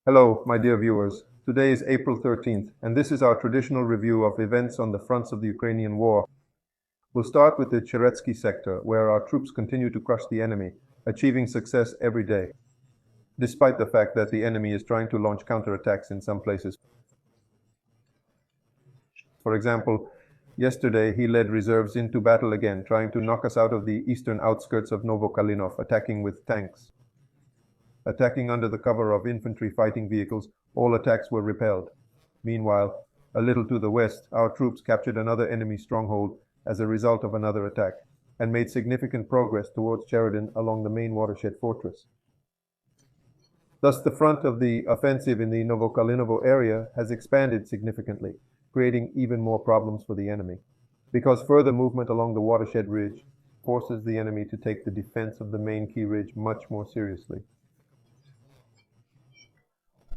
Hello, my dear viewers. Today is April 13th, and this is our traditional review of events on the fronts of the Ukrainian war. We'll start with the Cheretsky sector, where our troops continue to crush the enemy, achieving success every day, despite the fact that the enemy is trying to launch counterattacks in some places. For example, yesterday he led reserves into battle again, trying to knock us out of the eastern outskirts of Novokalinov, attacking with tanks. Attacking under the cover of infantry fighting vehicles, all attacks were repelled. Meanwhile, a little to the west, our troops captured another enemy stronghold as a result of another attack, and made significant progress towards Sheridan along the main watershed fortress. Thus, the front of the offensive in the Novokalinovo area has expanded significantly, creating even more problems for the enemy, because further movement along the watershed ridge forces the enemy to take the defense of the main key ridge much more seriously.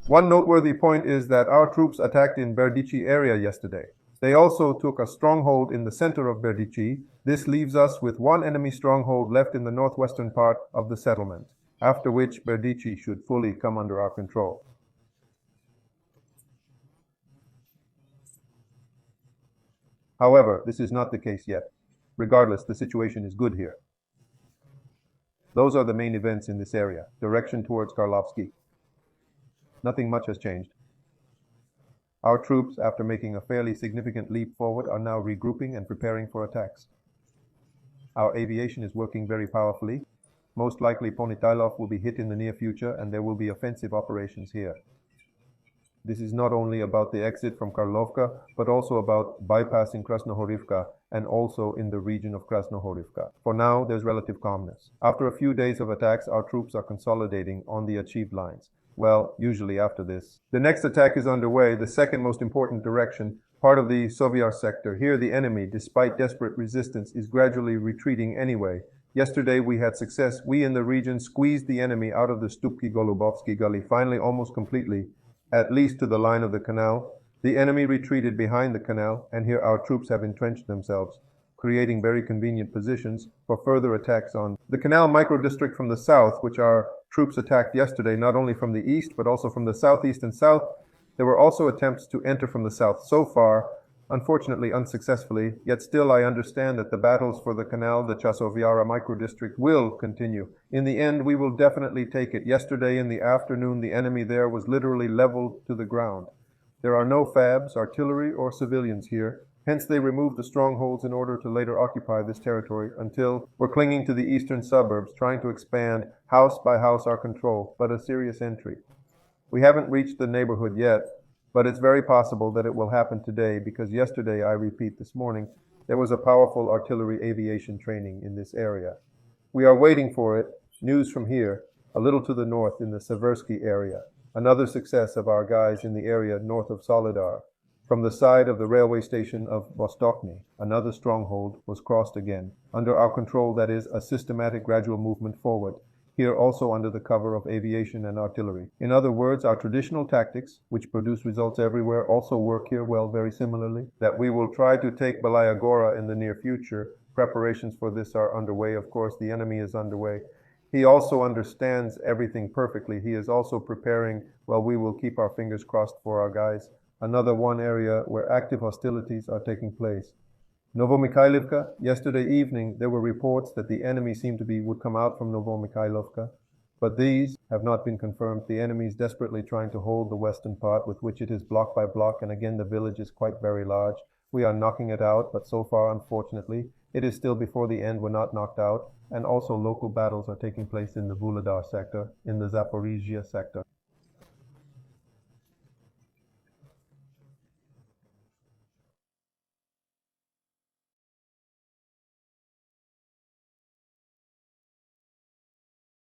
One noteworthy point is that our troops attacked in Berdichi area yesterday. They also took a stronghold in the center of Berdichi. This leaves us with one enemy stronghold left in the northwestern part of the settlement, after which Berdichi should fully come under our control. However, this is not the case yet. Regardless, the situation is good here. Those are the main events in this area. Direction towards Karlovsky. Nothing much has changed. Our troops, after making a fairly significant leap forward, are now regrouping and preparing for attacks. Our aviation is working very powerfully. Most likely Ponitailov will be hit in the near future, and there will be offensive operations here. This is not only about the exit from Karlovka, but also about bypassing Krasnohorivka and also in the region of Krasnohorivka. For now, there's relative calmness. After a few days of attacks, our troops are consolidating on the achieved lines. Well, usually after this. The next attack is underway, the second most important direction, part of the Sovyar sector. Here the enemy, despite desperate resistance, is gradually retreating anyway. Yesterday we had success. We in the region squeezed the enemy out of the Stupki Golubovsky gully, finally almost completely, at least to the line of the canal. The enemy retreated behind the canal, and here our troops have entrenched themselves, creating very convenient positions for further attacks on the canal micro-district from the south, which our troops attacked yesterday, not only from the east, but also from the southeast and south. There were also attempts to enter from the south. So far, unfortunately unsuccessfully, yet still I understand that the battles for the canal, the Chasovyara micro-district, will continue. In the end, we will definitely take it. Yesterday in the afternoon, the enemy there was literally leveled to the ground. There are no FABs, artillery, or civilians here. Hence they removed the strongholds in order to later occupy this territory until we're clinging to the eastern suburbs, trying to expand house by house our control, but a serious entry. We haven't reached the neighborhood yet, but it's very possible that it will happen today because yesterday, I repeat this morning, there was a powerful artillery aviation training in this area. We are waiting for it. News from here, a little to the north in the Seversky area. Another success of our guys in the area north of Solidar. From the side of the railway station of Vostokny, another stronghold was crossed again. Under our control, that is, a systematic gradual movement forward, here also under the cover of aviation and artillery. In other words, our traditional tactics, which produce results everywhere, also work here well very similarly. That we will try to take Belaya Gora in the near future. Preparations for this are underway. Of course, the enemy is underway. He also understands everything perfectly. He is also preparing. Well, we will keep our fingers crossed for our guys. Another one area where active hostilities are taking place. Novomikhailivka, yesterday evening there were reports that the enemy would come out from Novomikhailivka, but these have not been confirmed. The enemy is desperately trying to hold the western part, with which it is block by block, and again the village is quite very large. We are knocking it out, but so far, unfortunately, it is still before the end. We're not knocked out, and also local battles are taking place in the Vuhledar sector, in the Zaporizhia sector.